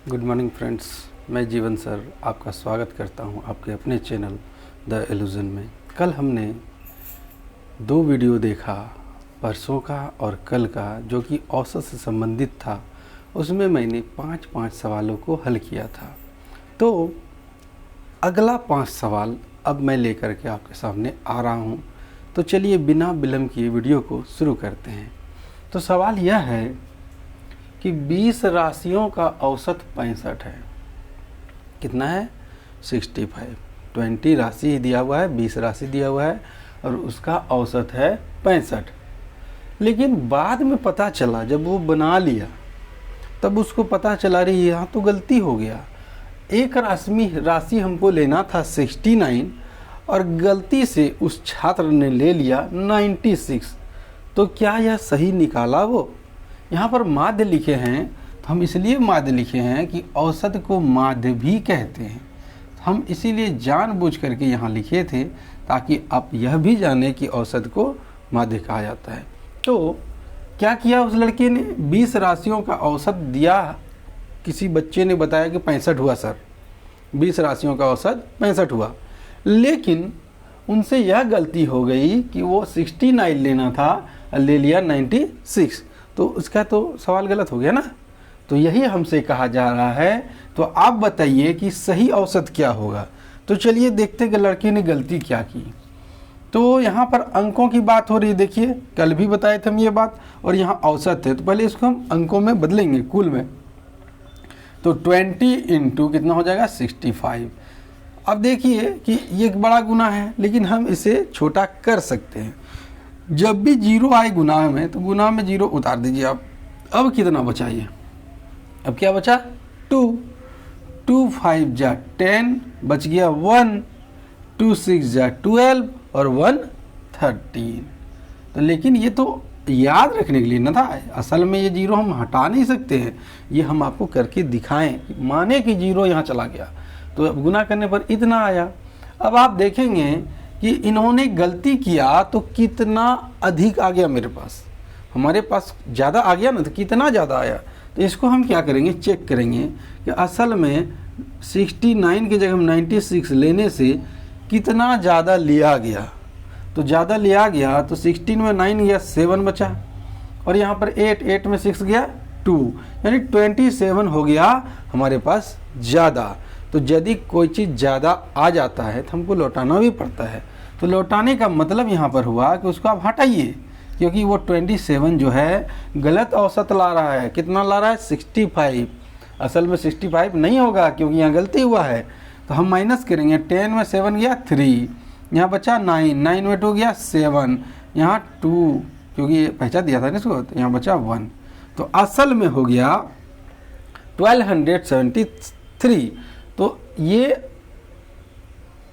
Good morning friends, मैं जीवन sir आपका स्वागत करता हूं आपके अपने चैनल द इल्यूजन में। कल हमने 2 वीडियो देखा, परसों का और कल का, जो कि औसत से संबंधित था। उसमें मैंने 5 सवालों को हल किया था। तो अगला 5 सवाल अब मैं लेकर के आपके सामने आ रहा हूं। तो चलिए बिना विलंब किए वीडियो को शुरू करते हैं। तो सवाल यह है कि 20 राशियों का औसत 65 है। कितना है? 65। 20 राशि दिया हुआ है, 20 राशि दिया हुआ है और उसका औसत है 65। लेकिन बाद में पता चला, जब वो बना लिया तब उसको पता चला रही यहाँ तो गलती हो गया। एक राशि हमको लेना था 69 और गलती से उस छात्र ने ले लिया 96। तो क्या यह सही निकाला? वो यहाँ पर माध्य लिखे हैं, तो हम इसलिए माध्य लिखे हैं कि औसत को माध्य भी कहते हैं। हम इसीलिए जानबूझ करके यहाँ लिखे थे ताकि आप यह भी जाने कि औसत को माध्य कहा जाता है। तो क्या किया उस लड़के ने? 20 राशियों का औसत दिया। किसी बच्चे ने बताया कि 65 हुआ सर, 20 राशियों का औसत 65 हुआ। लेकिन उनसे यह गलती हो गई कि वो 69 लेना था और ले लिया 96। तो उसका तो सवाल गलत हो गया ना। तो यही हमसे कहा जा रहा है। तो आप बताइए कि सही औसत क्या होगा। तो चलिए देखते हैं कि लड़के ने गलती क्या की। तो यहाँ पर अंकों की बात हो रही है। देखिए कल भी बताए थे हम ये बात, और यहाँ औसत है। तो पहले इसको हम अंकों में बदलेंगे, कुल में। तो 20 इंटू कितना हो जाएगा? 65। अब देखिए कि ये एक बड़ा गुना है, लेकिन हम इसे छोटा कर सकते हैं। जब भी जीरो आए गुना में, तो गुना में जीरो उतार दीजिए आप। अब कितना बचा ये? अब क्या बचा? 2। 2 5 जा 10, बच गया 1। 2 6 जा 12 और 1 13। तो लेकिन ये तो याद रखने के लिए ना था। असल में ये जीरो हम हटा नहीं सकते हैं, ये हम आपको करके दिखाएं, माने कि जीरो यहाँ चला गया। तो अब गुना करने पर इतना आया। अब आप देखेंगे कि इन्होंने गलती किया तो कितना अधिक आ गया मेरे पास। हमारे पास ज़्यादा आ गया ना, तो कितना ज़्यादा आया। तो इसको हम क्या करेंगे? चेक करेंगे कि असल में 69 की जगह हम 96 लेने से कितना ज़्यादा लिया गया। तो ज़्यादा लिया गया तो 16 में 9 गया, 7 बचा, और यहाँ पर 8 में 6 गया 2, यानी 27 हो गया हमारे पास ज़्यादा। तो यदि कोई चीज़ ज़्यादा आ जाता है तो हमको लौटाना भी पड़ता है। तो लौटाने का मतलब यहाँ पर हुआ कि उसको आप हटाइए, क्योंकि वो 27 जो है गलत औसत ला रहा है। कितना ला रहा है? 65। असल में 65 नहीं होगा, क्योंकि यहाँ गलती हुआ है। तो हम माइनस करेंगे। 10 में 7 गया 3, यहाँ बचा 9, 9 में 2 गया 7, यहाँ 2, क्योंकि ये पहचान दिया था ना इसको, तो यहाँ बचा 1। तो असल में हो गया 1273। तो ये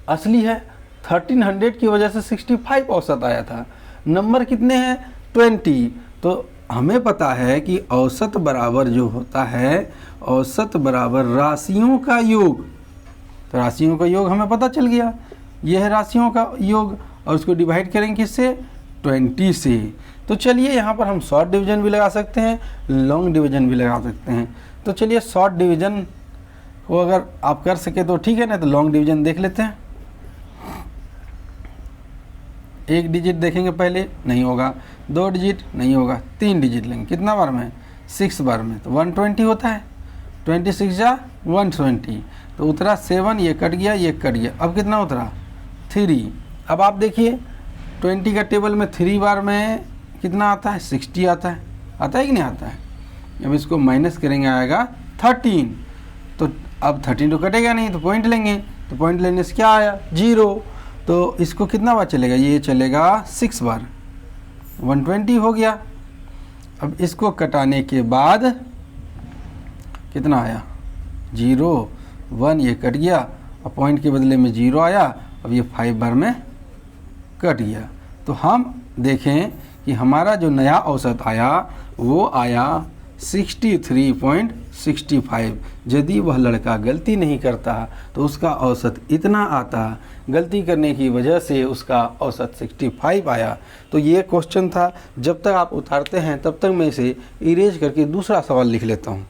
असली है। 1300 की वजह से 65 औसत आया था। नंबर कितने हैं? 20। तो हमें पता है कि औसत बराबर जो होता है, औसत बराबर राशियों का योग। तो राशियों का योग हमें पता चल गया, यह है राशियों का योग। और उसको डिवाइड करेंगे किससे? 20 से। तो चलिए यहाँ पर हम शॉर्ट डिवीजन भी लगा सकते हैं, लॉन्ग डिवीजन भी लगा सकते हैं। तो चलिए शॉर्ट डिवीजन को अगर आप कर सके तो ठीक है ना। तो लॉन्ग डिवीजन देख लेते हैं। 1 डिजिट देखेंगे पहले, नहीं होगा। 2 डिजिट नहीं होगा। 3 डिजिट लेंगे। कितना बार में? 6 बार में। तो 120 होता है। 26 जा 120। तो उतरा 7, ये कट गया, ये कट गया। अब कितना उतरा? 3। अब आप देखिए 20 का टेबल में 3 बार में कितना आता है? 60 आता है। आता है कि नहीं आता है? अब इसको माइनस करेंगे, आएगा 13। तो अब 13 तो कटेगा नहीं, तो पॉइंट लेंगे। तो पॉइंट लेने से क्या आया? 0। तो इसको कितना बार चलेगा? ये चलेगा 6 बार। 120 हो गया। अब इसको कटाने के बाद कितना आया? 0, 1, ये कट गया और पॉइंट के बदले में 0 आया। अब ये 5 बार में कट गया। तो हम देखें कि हमारा जो नया औसत आया वो आया 63.65। यदि वह लड़का गलती नहीं करता तो उसका औसत इतना आता। गलती करने की वजह से उसका औसत 65 आया। तो ये क्वेश्चन था। जब तक आप उतारते हैं तब तक मैं इसे इरेज करके दूसरा सवाल लिख लेता हूँ।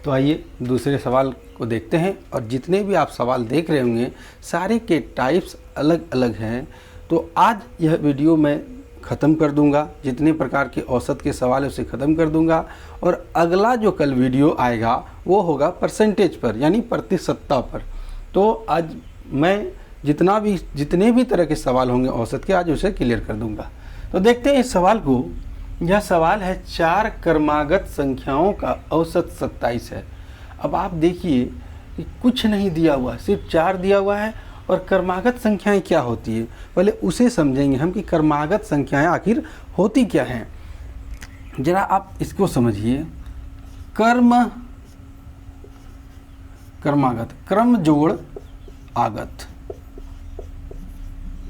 तो आइए दूसरे सवाल को देखते हैं। और जितने भी आप सवाल देख रहे होंगे सारे के टाइप्स अलग अलग हैं। तो आज यह वीडियो मैं ख़त्म कर दूंगा, जितने प्रकार के औसत के सवाल है उसे ख़त्म कर दूंगा। और अगला जो कल वीडियो आएगा वो होगा परसेंटेज पर, यानी प्रतिशतता पर। तो आज मैं जितने भी तरह के सवाल होंगे औसत के, आज उसे क्लियर कर दूंगा। तो देखते हैं इस सवाल को। यह सवाल है 4 क्रमागत संख्याओं का औसत 27 है। अब आप देखिए कि कुछ नहीं दिया हुआ, सिर्फ 4 दिया हुआ है। और क्रमागत संख्याएं क्या होती है पहले उसे समझेंगे हम कि क्रमागत संख्याएं आखिर होती क्या हैं। जरा आप इसको समझिए। क्रमागत, क्रम जोड़ आगत,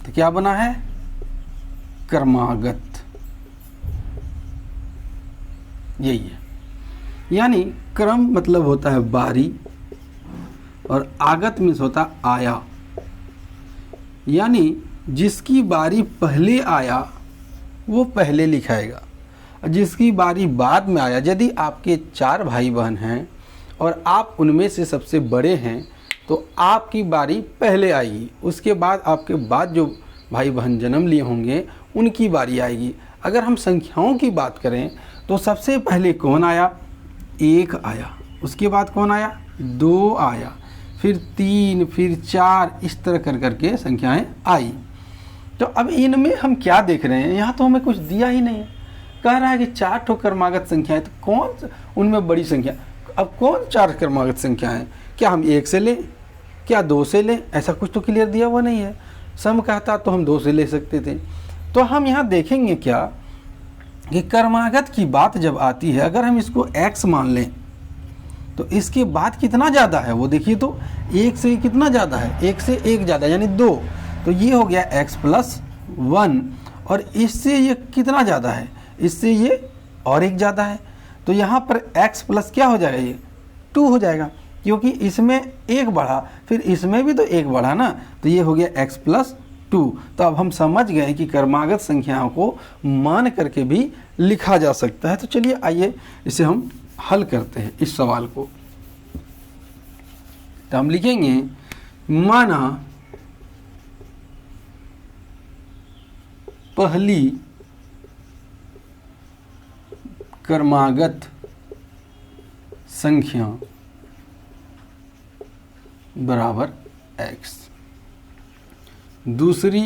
तो क्या बना है क्रमागत, यही है। यानी क्रम मतलब होता है बारी और आगत मीन्स होता आया, यानी जिसकी बारी पहले आया वो पहले लिखाएगा और जिसकी बारी बाद में आया। यदि आपके 4 भाई बहन हैं और आप उनमें से सबसे बड़े हैं तो आपकी बारी पहले आएगी, उसके बाद आपके बाद जो भाई बहन जन्म लिए होंगे उनकी बारी आएगी। अगर हम संख्याओं की बात करें तो सबसे पहले कौन आया, 1 आया, उसके बाद कौन आया, 2 आया, फिर 3, फिर 4, इस तरह कर करके संख्याएं आई। तो अब इनमें हम क्या देख रहे हैं, यहाँ तो हमें कुछ दिया ही नहीं है। कह रहा है कि 4 ठो क्रमागत संख्याएं, तो कौन उनमें बड़ी संख्या। अब कौन 4 क्रमागत संख्याएं, क्या हम 1 से लें, क्या 2 से लें, ऐसा कुछ तो क्लियर दिया हुआ नहीं है। सम कहता तो हम 2 से ले सकते थे। तो हम यहाँ देखेंगे क्या कि क्रमागत की बात जब आती है, अगर हम इसको x मान लें तो इसके बाद कितना ज़्यादा है वो देखिए। तो 1 से कितना ज़्यादा है, 1 से 1 ज़्यादा यानी 2, तो ये हो गया x+1। और इससे ये कितना ज़्यादा है, इससे ये और 1 ज़्यादा है, तो यहाँ पर x प्लस क्या हो जाएगा, ये 2 हो जाएगा, क्योंकि इसमें 1 बढ़ा फिर इसमें भी तो 1 बढ़ा ना, तो ये हो गया x+2। तो अब हम समझ गए कि क्रमागत संख्याओं को मान करके भी लिखा जा सकता है। तो चलिए आइए इसे हम हल करते हैं इस सवाल को। तो हम लिखेंगे, माना पहली क्रमागत संख्या बराबर x, दूसरी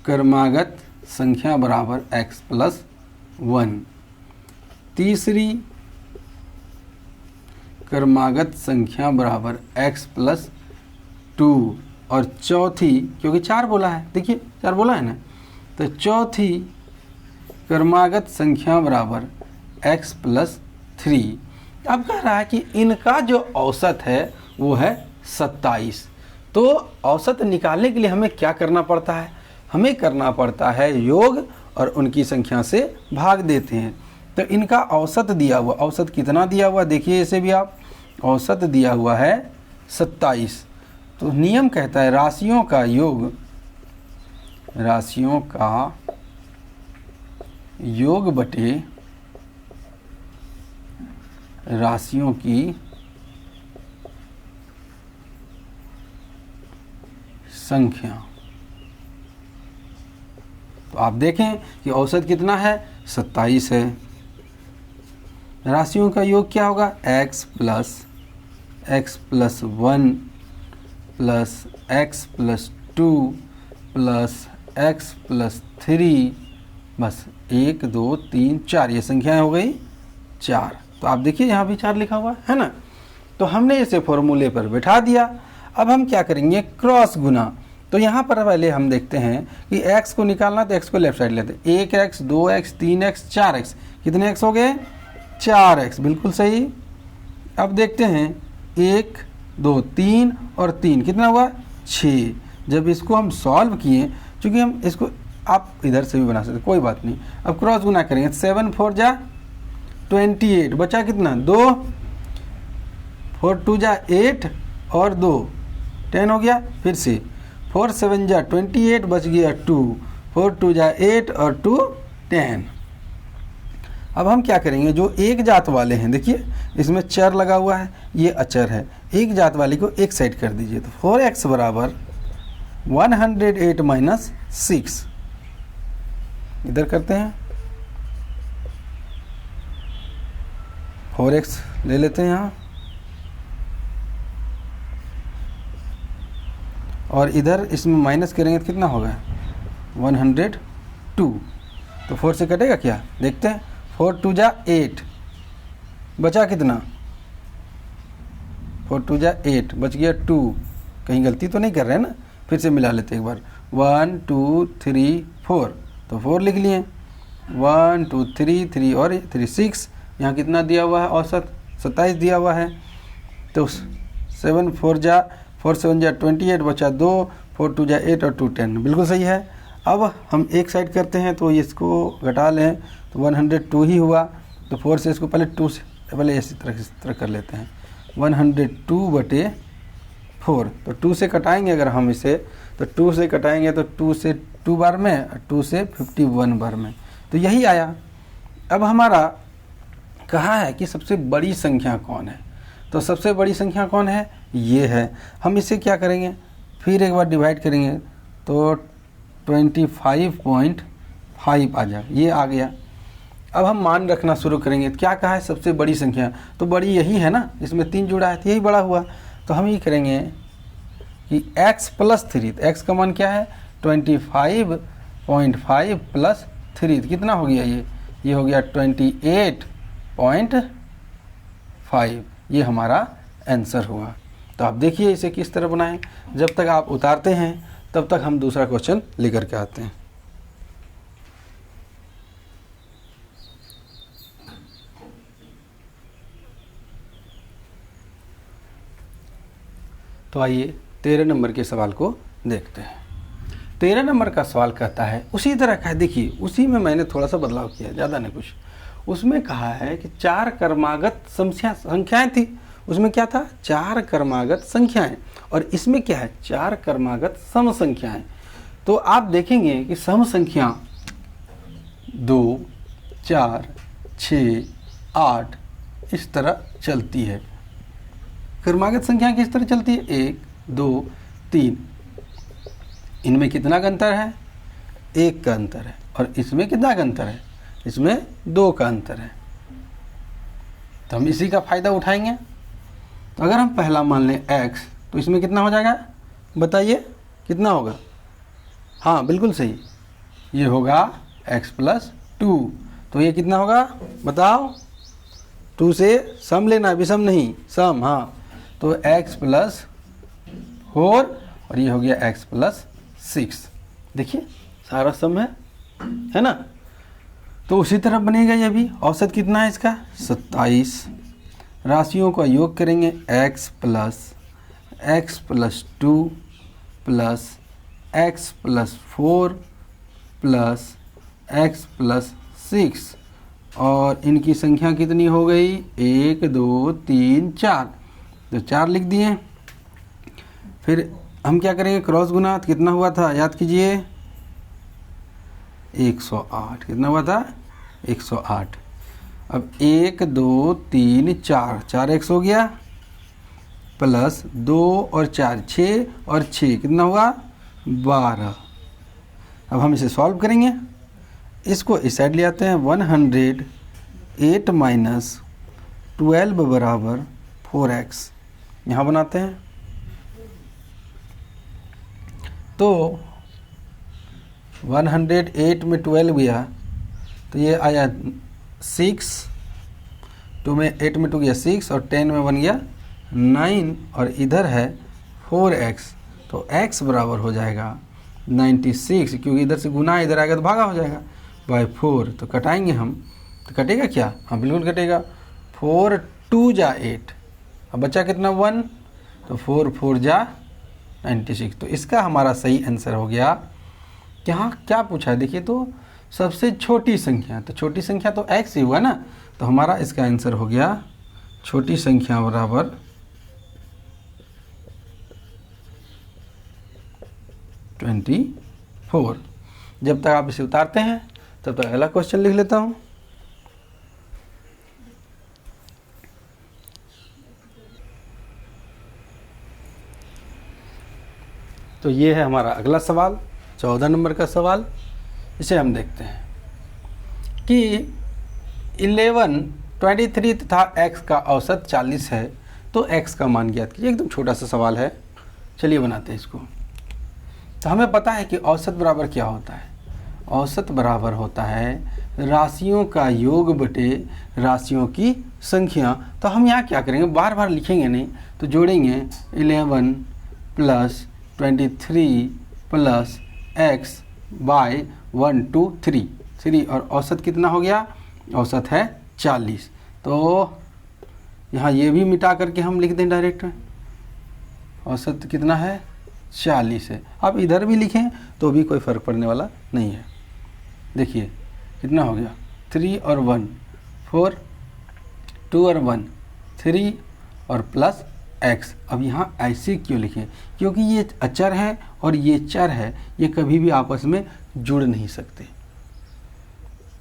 क्रमागत संख्या बराबर x+1, तीसरी क्रमागत संख्या बराबर x+2 और चौथी, क्योंकि 4 बोला है, देखिए 4 बोला है ना, तो चौथी क्रमागत संख्या बराबर x+3। अब कह रहा है कि इनका जो औसत है वो है 27। तो औसत निकालने के लिए हमें क्या करना पड़ता है, हमें करना पड़ता है योग और उनकी संख्या से भाग देते हैं। तो इनका औसत दिया हुआ, औसत कितना दिया हुआ देखिए, इसे भी आप, औसत दिया हुआ है 27। तो नियम कहता है राशियों का योग बटे राशियों की संख्या। तो आप देखें कि औसत कितना है, 27 है। राशियों का योग क्या होगा, x+1 plus x+2 plus x+3, बस 1 2 3 4, ये संख्याएं हो गई 4। तो आप देखिए यहाँ भी 4 लिखा हुआ है ना। तो हमने इसे फॉर्मूले पर बैठा दिया। अब हम क्या करेंगे, क्रॉस गुना। तो यहाँ पर पहले हम देखते हैं कि x को निकालना, तो x को लेफ्ट साइड लेते हैं। 1x 2x 3x 4x, कितने x हो गए, 4x, बिल्कुल सही। अब देखते हैं 1 2 3 और 3 कितना हुआ, 6। जब इसको हम सॉल्व किए, चूँकि हम इसको आप इधर से भी बना सकते, कोई बात नहीं। अब क्रॉस गुना करेंगे, 7 4 जा 28, बचा कितना 2, 4 2 जा 8 और 2 10 हो गया। फिर से 4 7 जा 28, बच गया 2, 4 2 जा 8 और 2 10। अब हम क्या करेंगे, जो एक जात वाले हैं, देखिए इसमें चर लगा हुआ है, ये अचर है, एक जात वाले को एक साइड कर दीजिए। तो 4x बराबर 108 माइनस 6, इधर करते हैं 4x ले लेते हैं यहाँ, और इधर इसमें माइनस करेंगे तो कितना होगा 102। तो 4 से कटेगा क्या, देखते हैं। 4 2 जा 8, बचा कितना 4 2 जा 8, बच गया 2। कहीं गलती तो नहीं कर रहे हैं ना, फिर से मिला लेते हैं एक बार। 1 2 3 4, तो 4 लिख लिए। 1 2 3 3 और 3 6, यहाँ कितना दिया हुआ है औसत 27 दिया हुआ है। तो 7 4 जा 4 7 जा 28, बचा 2, 4 2 जा 8 और 2 10, बिल्कुल सही है। अब हम एक साइड करते हैं तो इसको घटा लें तो 102 ही हुआ। तो 4 से इसको पहले 2 से पहले इस तरह कर लेते हैं, 102/4। तो 2 से कटाएंगे अगर हम इसे, तो 2 से कटाएंगे तो 2 से 2 बार में और 2 से 51 बार में, तो यही आया। अब हमारा कहा है कि सबसे बड़ी संख्या कौन है, तो सबसे बड़ी संख्या कौन है, ये है। हम इसे क्या करेंगे, फिर एक बार डिवाइड करेंगे तो 25.5 आ जाएगा, ये आ गया। अब हम मान रखना शुरू करेंगे। क्या कहा है, सबसे बड़ी संख्या, तो बड़ी यही है ना, इसमें 3 जुड़ा है तो यही बड़ा हुआ। तो हम ये करेंगे कि x + 3, तो x का मान क्या है 25.5 + 3, तो कितना हो गया ये हो गया 28.5, ये हमारा आंसर हुआ। तो आप देखिए इसे किस तरह बनाएं। जब तक आप उतारते हैं तब तक हम दूसरा क्वेश्चन लेकर के आते हैं। तो आइए 13 नंबर के सवाल को देखते हैं। 13 नंबर का सवाल कहता है, उसी तरह का है, देखिए उसी में मैंने थोड़ा सा बदलाव किया, ज़्यादा नहीं कुछ। उसमें कहा है कि 4 क्रमागत संख्याएं थी, उसमें क्या था 4 क्रमागत संख्याएं, और इसमें क्या है 4 क्रमागत सम संख्याएं। तो आप देखेंगे कि सम संख्या 2 4 6 8 इस तरह चलती है। क्रमागत संख्या किस तरह चलती है 1 2 3, इनमें कितना का अंतर है 1 का अंतर है, और इसमें कितना का अंतर है, इसमें 2 का अंतर है। तो हम इसी का फ़ायदा उठाएंगे। तो अगर हम पहला मान लें x, तो इसमें कितना हो जाएगा बताइए, कितना होगा, हाँ बिल्कुल सही, ये होगा x + 2। तो ये कितना होगा बताओ, 2 से सम लेना, विषम नहीं, सम, हाँ। तो x + 4 और ये हो गया x + 6, देखिए सारा सम है ना। तो उसी तरह बनेगा ये भी। औसत कितना है इसका 27। राशियों का योग करेंगे x + 2 + x + 4 + x + 6, और इनकी संख्या कितनी हो गई 1 2 3 4, तो 4 लिख दिए। फिर हम क्या करेंगे क्रॉस गुना, तो कितना हुआ था याद कीजिए 108, कितना हुआ था 108। अब 1 2 3 4, 4x हो गया, प्लस 2 और 4 6 और 6 कितना हुआ 12। अब हम इसे सॉल्व करेंगे, इसको इस साइड ले आते हैं। 108 माइनस 12 बराबर 4x, यहाँ बनाते हैं। तो 108 में 12 गया तो ये आया 6, 2 में 8 में 2 गया 6, और 10 में बन गया 9, और इधर है 4x, तो x बराबर हो जाएगा 96, क्योंकि इधर से गुना इधर आएगा तो भागा हो जाएगा बाय 4। तो कटाएंगे हम, तो कटेगा क्या, हाँ बिल्कुल कटेगा। 4 2 जा 8, अब बचा कितना 1, तो 4 4 जा 96। तो इसका हमारा सही आंसर हो गया। यहाँ क्या पूछा है देखिए, तो सबसे छोटी संख्या, तो छोटी संख्या तो x ही हुआ ना, तो हमारा इसका आंसर हो गया छोटी संख्या बराबर 24। जब तक आप इसे उतारते हैं तब तक अगला क्वेश्चन लिख लेता हूँ। तो ये है हमारा अगला सवाल, 14 नंबर का सवाल। इसे हम देखते हैं कि 11, 23 तथा x का औसत 40 है, तो x का मान ज्ञात कीजिए। एकदम छोटा सा सवाल है, चलिए बनाते हैं इसको। तो हमें पता है कि औसत बराबर क्या होता है। औसत बराबर होता है राशियों का योग बटे राशियों की संख्या। तो हम यहाँ क्या करेंगे, बार बार लिखेंगे नहीं, तो जोड़ेंगे 11 प्लस 23 प्लस x बाय 1 2 3 और औसत कितना हो गया, औसत है 40। तो यहाँ ये भी मिटा करके हम लिख दें डायरेक्ट, औसत कितना है 40 है। आप इधर भी लिखें तो भी कोई फ़र्क पड़ने वाला नहीं है। देखिए कितना हो गया, 3 और 1 4, 2 और 1 3 और प्लस x। अब यहाँ ऐसे क्यों लिखें, क्योंकि ये अचर है और ये चर है, ये कभी भी आपस में जुड़ नहीं सकते।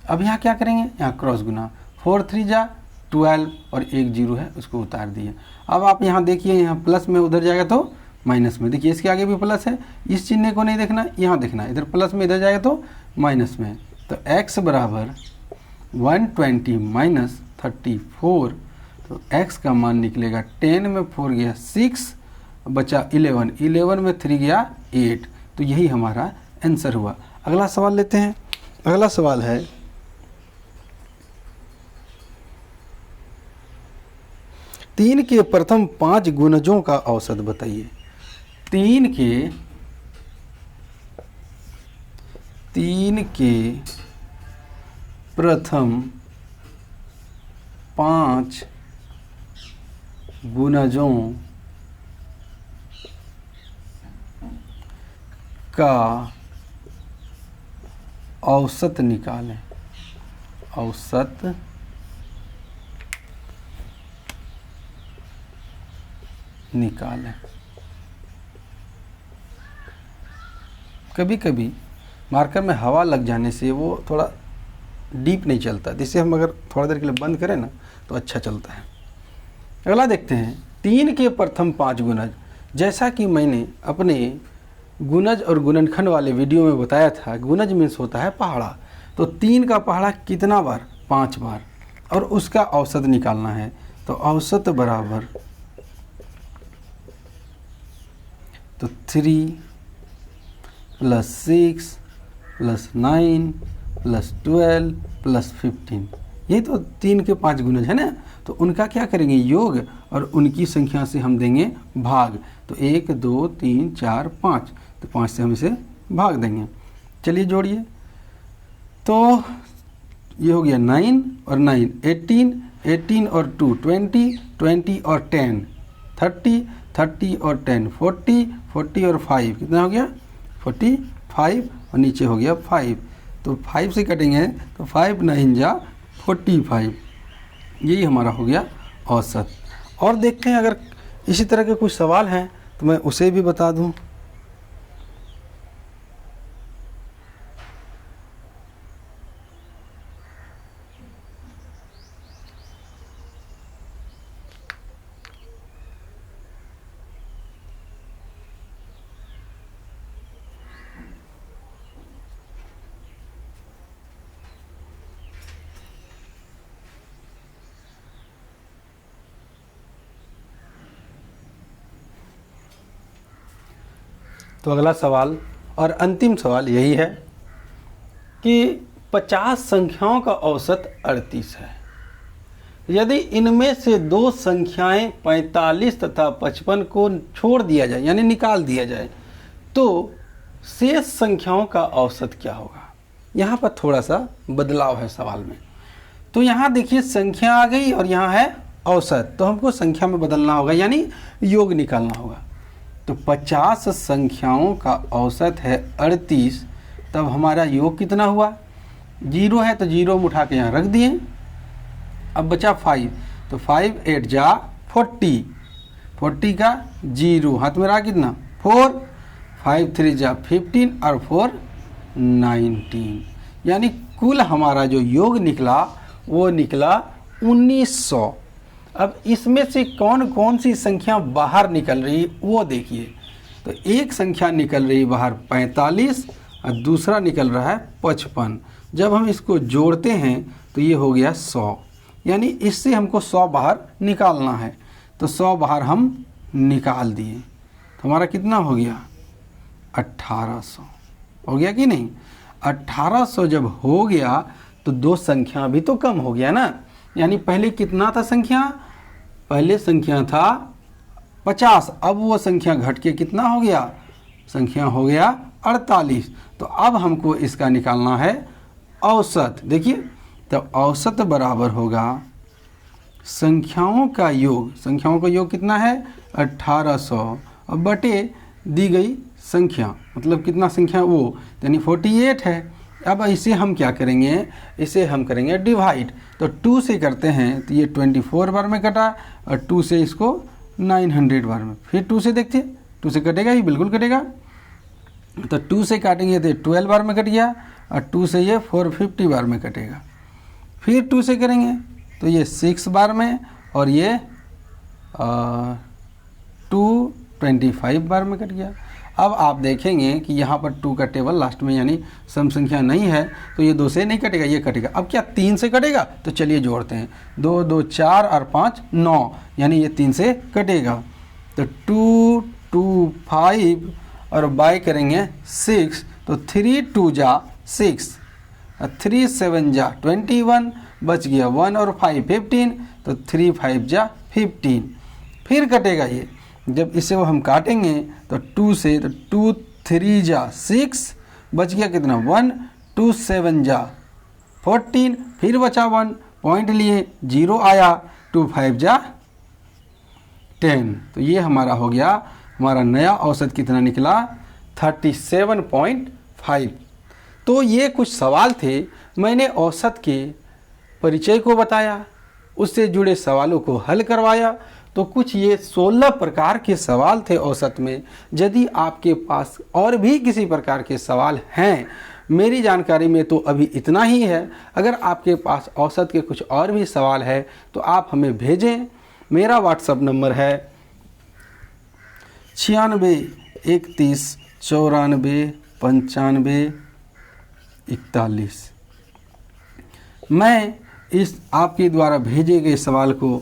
अब यहाँ क्या करेंगे, यहाँ क्रॉस गुना, 4 3 जा 12 और 1 0 है, उसको उतार दिए। अब आप यहाँ देखिए, यहाँ प्लस में उधर जाएगा तो माइनस में, देखिए इसके आगे भी प्लस है, इस चिन्ह को नहीं देखना, यहाँ देखना, इधर प्लस में इधर जाएगा तो माइनस में। तो x बराबर 120 माइनस 34, तो x का मान निकलेगा 10 में 4 गया 6, बचा 11, 11 में 3 गया 8। तो यही हमारा आंसर हुआ। अगला सवाल लेते हैं। अगला सवाल है 3 के प्रथम 5 गुणजों का औसत बताइए। 3 के प्रथम 5 गुणजों का औसत निकालें। औसत निकालें। कभी कभी मार्कर में हवा लग जाने से वो थोड़ा डीप नहीं चलता, जिसे हम अगर थोड़ा देर के लिए बंद करें ना तो अच्छा चलता है। अगला देखते हैं, 3 के प्रथम 5 गुणज। जैसा कि मैंने अपने गुणज और गुणनखंड वाले वीडियो में बताया था, गुणज मीन्स होता है पहाड़ा। तो 3 का पहाड़ा कितना बार, 5 बार, और उसका औसत निकालना है। तो औसत बराबर तो 3 प्लस 6 प्लस 9 प्लस 12 प्लस 15, ये तो 3 के 5 गुणज है ना। तो उनका क्या करेंगे, योग, और उनकी संख्या से हम देंगे भाग। तो 1 2 3 4 5, तो 5 से हम इसे भाग देंगे। चलिए जोड़िए, तो ये हो गया 9 और 9 18, 18 और 2 20, 20 और 10 30, 30 और 10 40, 40 और 5 कितना हो गया 45, और नीचे हो गया 5। तो 5 से कटेंगे तो 5 9 जा 45, यही हमारा हो गया औसत। और देखते हैं अगर इसी तरह के कुछ सवाल हैं तो मैं उसे भी बता दूं। तो अगला सवाल और अंतिम सवाल यही है कि 50 संख्याओं का औसत 38 है। यदि इनमें से 2 संख्याएं 45 तथा 55 को छोड़ दिया जाए, यानी निकाल दिया जाए, तो शेष संख्याओं का औसत क्या होगा। यहाँ पर थोड़ा सा बदलाव है सवाल में। तो यहाँ देखिए संख्या आ गई और यहाँ है औसत, तो हमको संख्या में बदलना होगा, यानी योग निकालना होगा। तो 50 संख्याओं का औसत है 38, तब हमारा योग कितना हुआ, 0 है तो 0 में उठा के यहाँ रख दिए। अब बचा 5, तो 5 8 जा 40, 40 का 0 हाथ में रहा कितना 4, 5 3 जा 15 और 4 19, यानी कुल हमारा जो योग निकला वो निकला 1900। अब इसमें से कौन कौन सी संख्या बाहर निकल रही वो देखिए। तो एक संख्या निकल रही बाहर 45 और दूसरा निकल रहा है 55। जब हम इसको जोड़ते हैं तो ये हो गया 100, यानी इससे हमको 100 बाहर निकालना है। तो 100 बाहर हम निकाल दिए तो हमारा कितना हो गया 1800 हो गया कि नहीं। 1800 जब हो गया तो दो संख्या भी तो कम हो गया ना, यानी पहले कितना था संख्या, पहले संख्या था 50, अब वो संख्या घट के कितना हो गया, संख्या हो गया 48। तो अब हमको इसका निकालना है औसत। देखिए तो औसत बराबर होगा संख्याओं का योग, संख्याओं का योग कितना है 1800 और बटे दी गई संख्या, मतलब कितना संख्या वो, यानी 48 है। अब इसे हम क्या करेंगे, इसे हम करेंगे डिवाइड। तो 2 से करते हैं तो ये 24 बार में कटा और 2 से इसको 900 बार में, फिर 2 से देखते 2 से कटेगा, ये बिल्कुल कटेगा। तो 2 से काटेंगे तो 12 बार में कट गया और 2 से ये 450 बार में कटेगा। फिर 2 से करेंगे तो ये 6 बार में और ये 225 बार में कट गया। अब आप देखेंगे कि यहाँ पर 2 का टेबल लास्ट में यानी सम संख्या नहीं है, तो ये 2 से नहीं कटेगा, ये कटेगा। अब क्या 3 से कटेगा, तो चलिए जोड़ते हैं, 2 2 4 और 5 9, यानी ये 3 से कटेगा। तो 2 2 5 और बाय करेंगे 6, तो 3 2 जा 6 और 3 7 जा 21, बच गया 1 और 5 15, तो 3 5 जा 15। फिर कटेगा ये, जब इसे वो हम काटेंगे तो 2 से, तो 2 3 जा 6, बच गया कितना 1, 2 7 जा 14, फिर बचा 1, पॉइंट लिए 0 आया, 2 5 जा 10। तो ये हमारा हो गया, हमारा नया औसत कितना निकला 37.5। तो ये कुछ सवाल थे, मैंने औसत के परिचय को बताया, उससे जुड़े सवालों को हल करवाया। तो कुछ ये 16 प्रकार के सवाल थे औसत में। यदि आपके पास और भी किसी प्रकार के सवाल हैं, मेरी जानकारी में तो अभी इतना ही है। अगर आपके पास औसत के कुछ और भी सवाल है तो आप हमें भेजें। मेरा व्हाट्सएप नंबर है 96 31 94 95 41। मैं इस आपके द्वारा भेजे गए सवाल को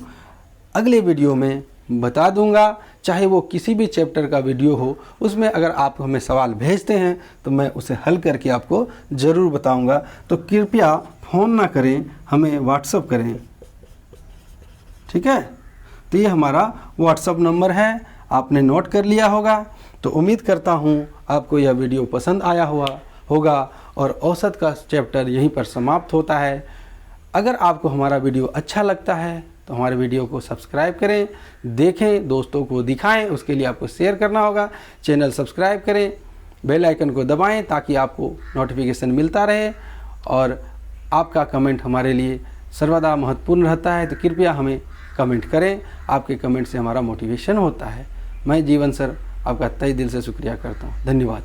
अगले वीडियो में बता दूंगा, चाहे वो किसी भी चैप्टर का वीडियो हो, उसमें अगर आप हमें सवाल भेजते हैं तो मैं उसे हल करके आपको ज़रूर बताऊंगा। तो कृपया फ़ोन ना करें, हमें व्हाट्सएप करें, ठीक है। तो ये हमारा व्हाट्सएप नंबर है, आपने नोट कर लिया होगा। तो उम्मीद करता हूँ आपको यह वीडियो पसंद आया होगा और औसत का चैप्टर यहीं पर समाप्त होता है। अगर आपको हमारा वीडियो अच्छा लगता है तो हमारे वीडियो को सब्सक्राइब करें, देखें, दोस्तों को दिखाएं, उसके लिए आपको शेयर करना होगा। चैनल सब्सक्राइब करें, बेल आइकन को दबाएं ताकि आपको नोटिफिकेशन मिलता रहे। और आपका कमेंट हमारे लिए सर्वदा महत्वपूर्ण रहता है, तो कृपया हमें कमेंट करें। आपके कमेंट से हमारा मोटिवेशन होता है। मैं जीवन सर आपका तहे दिल से शुक्रिया करता हूँ। धन्यवाद।